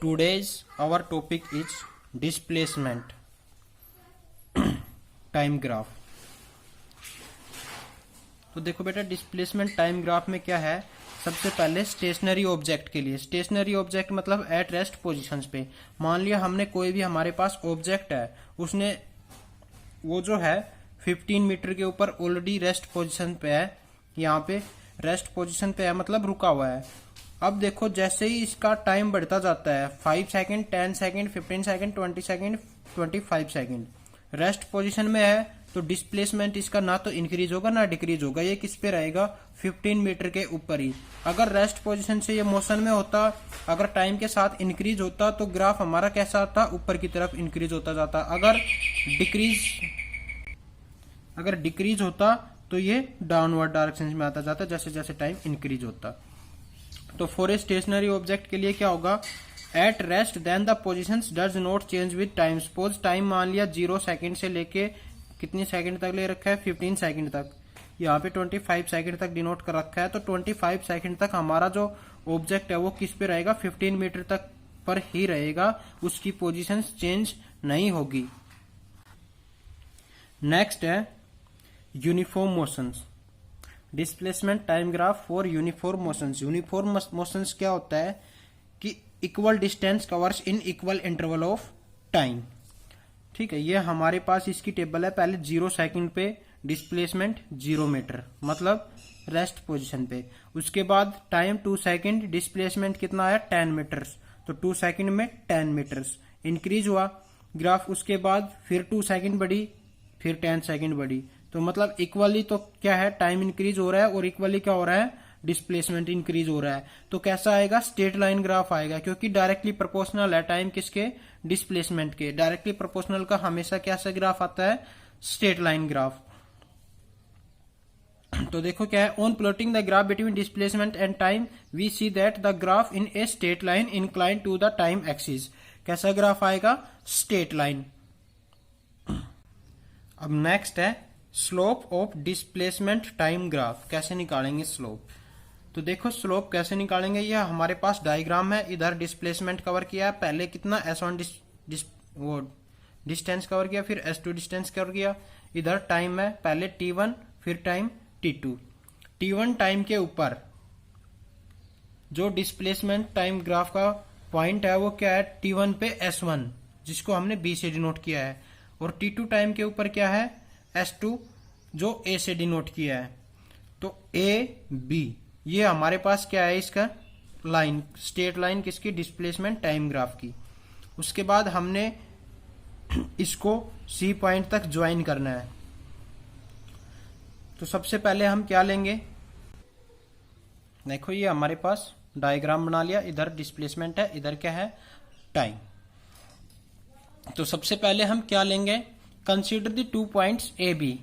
Today's our topic is displacement time graph. तो देखो बेटा, डिस्प्लेसमेंट टाइम ग्राफ में क्या है। सबसे पहले स्टेशनरी ऑब्जेक्ट के लिए, स्टेशनरी ऑब्जेक्ट मतलब एट रेस्ट पोजीशंस पे। मान लिया हमने कोई भी हमारे पास ऑब्जेक्ट है, उसने वो जो है 15 मीटर के ऊपर ऑलरेडी रेस्ट पोजीशन पे है, यहाँ पे रेस्ट पोजीशन पे है मतलब रुका हुआ है। अब देखो जैसे ही इसका टाइम बढ़ता जाता है 5 second, 10 second, 15 second, 20 second, 25 second rest position में है, तो डिस्प्लेसमेंट इसका ना तो इंक्रीज होगा ना डिक्रीज होगा। ये किस पे रहेगा? 15 मीटर के ऊपर ही। अगर रेस्ट पोजीशन से ये मोशन में होता, अगर टाइम के साथ इंक्रीज होता तो ग्राफ हमारा कैसा आता? ऊपर की तरफ इंक्रीज होता जाता। अगर डिक्रीज होता तो ये डाउनवर्ड डायरेक्शन में आता जाता जैसे जैसे टाइम इंक्रीज होता। तो फॉर ए स्टेशनरी ऑब्जेक्ट के लिए क्या होगा? At rest then the positions does not change with time. Suppose time मान लिया 0 सेकंड से लेके कितनी सेकंड तक ले रखा है? 15 सेकंड तक। यहाँ पे 25 सेकंड तक डिनोट कर रखा है, तो 25 सेकंड तक हमारा जो ऑब्जेक्ट है वो किस पे रहेगा? 15 मीटर तक पर ही रहेगा, उसकी पोजिशन चेंज नहीं होगी। नेक्स्ट है uniform motions. Displacement time graph for uniform motions. Uniform motions क्या होता है कि equal distance covers in equal interval of time. ठीक है, ये हमारे पास इसकी टेबल है। पहले 0 सेकंड पे डिस्प्लेसमेंट 0 मीटर मतलब रेस्ट पोजीशन पे। उसके बाद टाइम 2 सेकंड, डिस्प्लेसमेंट कितना आया? 10 मीटर्स। तो 2 सेकंड में 10 मीटर्स इंक्रीज हुआ ग्राफ। उसके बाद फिर 2 सेकंड बढ़ी, फिर 10 सेकंड बढ़ी। तो मतलब इक्वली तो क्या है? टाइम इंक्रीज हो रहा है और इक्वली क्या हो रहा है? डिस्प्लेसमेंट इंक्रीज हो रहा है। तो कैसा आएगा? स्ट्रेट लाइन ग्राफ आएगा, क्योंकि डायरेक्टली प्रोपोर्शनल है टाइम किसके? डिस्प्लेसमेंट के। डायरेक्टली प्रोपोर्शनल का हमेशा कैसा ग्राफ आता है? Straight line graph. तो देखो क्या है, on plotting the graph between displacement and time we see that the graph in a straight line incline to the time axis. कैसा ग्राफ आएगा? Straight line. अब नेक्स्ट है slope of displacement time graph. कैसे निकालेंगे slope? तो देखो slope कैसे निकालेंगे, यह हमारे पास डायग्राम है। इधर डिस्प्लेसमेंट कवर किया है, पहले कितना S1 डिस्टेंस कवर किया, फिर S2 डिस्टेंस कवर किया। इधर टाइम है, पहले T1 फिर टाइम T2। T1 टाइम के ऊपर जो डिस्प्लेसमेंट टाइम ग्राफ का पॉइंट है वो क्या है? T1 पे S1 जिसको हमने B से डिनोट किया है, और T2 टाइम के ऊपर क्या है? S2 जो A से डिनोट किया है। तो A B ये हमारे पास क्या है? इसका लाइन, स्ट्रेट लाइन किसकी? डिस्प्लेसमेंट टाइम ग्राफ की। उसके बाद हमने इसको C पॉइंट तक ज्वाइन करना है। तो सबसे पहले हम क्या लेंगे? देखो ये हमारे पास डायग्राम बना लिया। इधर डिस्प्लेसमेंट है, इधर क्या है? टाइम। तो सबसे पहले हम क्या लेंगे? Consider the 2 points A B.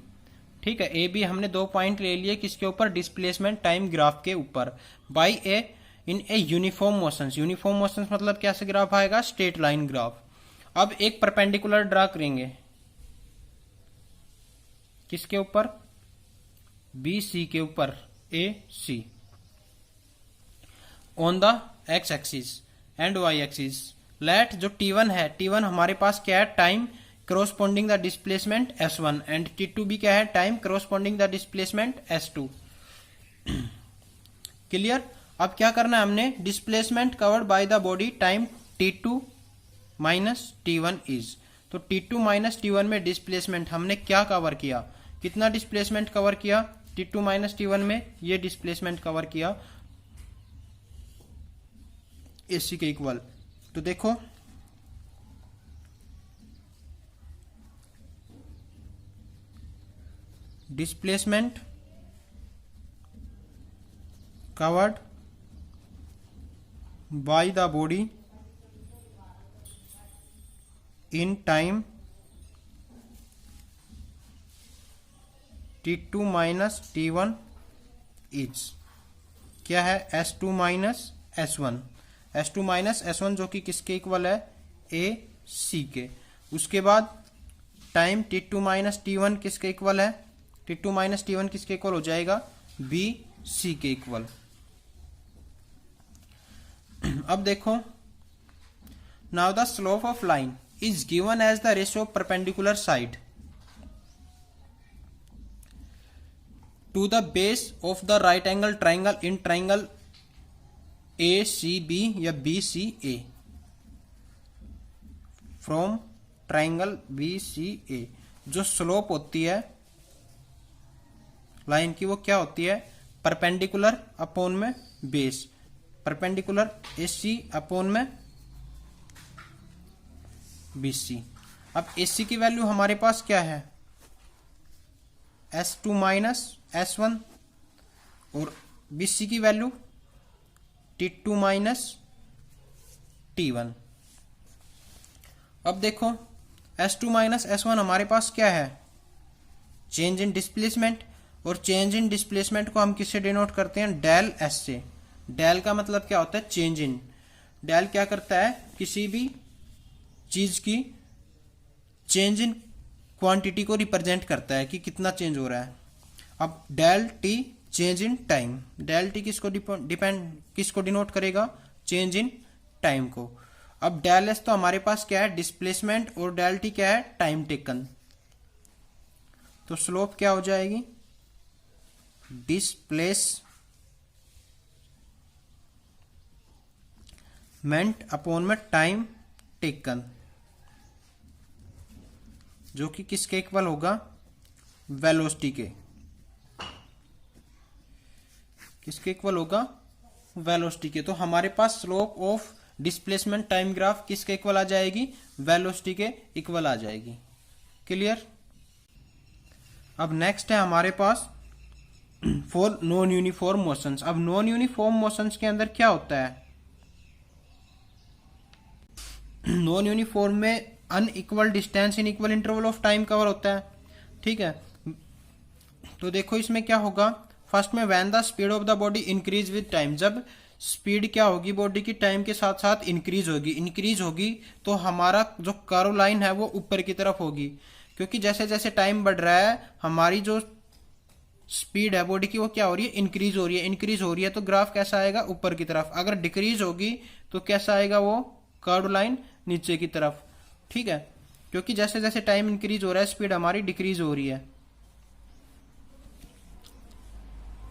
ठीक है, ए बी हमने 2 पॉइंट ले लिए किसके ऊपर? डिस्प्लेसमेंट टाइम ग्राफ के ऊपर। By A in a uniform motions. Uniform motions मतलब कैसे ग्राफ आएगा? Straight line graph. अब एक परपेंडिकुलर ड्रा करेंगे किसके ऊपर? बी सी के ऊपर, A C on the X axis and Y axis. Let जो T1 है, T1 हमारे पास क्या है? Time corresponding the displacement S1 and T2 भी क्या है? Time corresponding the displacement S2। Clear? अब क्या करना है हमने? Displacement covered by the body time T2 minus T1 is. तो T2 माइनस T1 में डिस्प्लेसमेंट हमने क्या कवर किया? कितना डिस्प्लेसमेंट कवर किया? T2 माइनस T1 में ये डिस्प्लेसमेंट कवर किया AC के इक्वल। तो देखो displacement covered by the body in time T2 minus T1 is क्या है? S2 minus S1। S2 minus S1 जो कि किसके इक्वल है? AC के। उसके बाद टाइम T2 माइनस T1 किसके इक्वल है? T2 माइनस T1 किसके इक्वल हो जाएगा? BC के इक्वल। अब देखो now the slope of line is given as the ratio of perpendicular side to the base of the right angle triangle in triangle ACB या BCA from triangle BCA। जो slope होती है line की वो क्या होती है, परपेंडिकुलर अपॉन में बेस, परपेंडिकुलर AC अपॉन में BC। अब AC की वैल्यू हमारे पास क्या है, S2 माइनस S1 और BC की वैल्यू T2 माइनस T1। अब देखो S2 माइनस S1 हमारे पास क्या है, चेंज इन डिस्प्लेसमेंट, और चेंज इन डिस्प्लेसमेंट को हम किससे डिनोट करते हैं, डेल S से। डेल का मतलब क्या होता है, चेंज इन। डेल क्या करता है, किसी भी चीज की चेंज इन क्वांटिटी को रिप्रेजेंट करता है कि कितना चेंज हो रहा है। अब del t change in time, del t किसको डिनोट करेगा, चेंज इन टाइम को। अब डेल एस तो हमारे पास क्या है, डिस्प्लेसमेंट, और डेल टी क्या है, टाइम टेकन। तो स्लोप क्या हो जाएगी, डिस्प्लेसमेंट अपॉन में टाइम टेकन, जो कि किसके इक्वल होगा, वेलोसिटी के। किसके इक्वल होगा, वेलोसिटी के। तो हमारे पास slope of displacement time graph किसके इक्वल आ जाएगी, वेलोसिटी के इक्वल आ जाएगी। क्लियर। अब नेक्स्ट है हमारे पास फॉर नॉन यूनिफॉर्म मोशंस। अब नॉन यूनिफॉर्म मोशंस के अंदर क्या होता है, नॉन यूनिफॉर्म में unequal distance in equal interval of time cover होता है। ठीक है, तो देखो इसमें क्या होगा, फर्स्ट में when the speed of the body increase with time, जब स्पीड क्या होगी बॉडी की, टाइम के साथ साथ इंक्रीज होगी तो हमारा जो कर्व लाइन है वो ऊपर की तरफ होगी, क्योंकि जैसे जैसे टाइम बढ़ रहा है हमारी जो स्पीड है बॉडी की वो क्या हो रही है, इंक्रीज हो रही है, तो ग्राफ कैसा आएगा, ऊपर की तरफ। अगर डिक्रीज होगी तो कैसा आएगा, वो कर्व लाइन नीचे की तरफ। ठीक है, क्योंकि जैसे जैसे टाइम इंक्रीज हो रहा है स्पीड हमारी डिक्रीज हो रही है।